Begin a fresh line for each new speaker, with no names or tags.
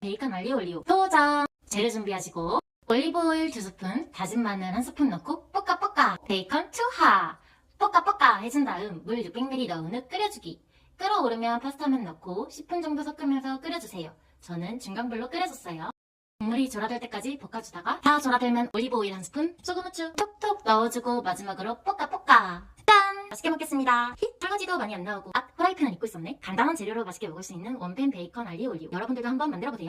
베이컨 알리오 올리오 도전! 재료 준비하시고 올리브오일 2스푼, 다진 마늘 1스푼 넣고 볶아 베이컨 투하! 볶아 해준 다음 물 600ml 넣은 후 끓여주기. 끓어오르면 파스타면 넣고 10분 정도 섞으면서 끓여주세요. 저는 중강불로 끓여줬어요. 국물이 졸아들 때까지 볶아주다가 다 졸아들면 올리브오일 1스푼, 소금, 후추 톡톡 넣어주고 마지막으로 볶아! 짠! 맛있게 먹겠습니다. 설거지도 많이 안 나오고 후라이팬은 잊고 있었네. 간단한 재료로 맛있게 먹을 수 있는 원팬 베이컨 알리오 올리오. 여러분들도 한번 만들어보세요.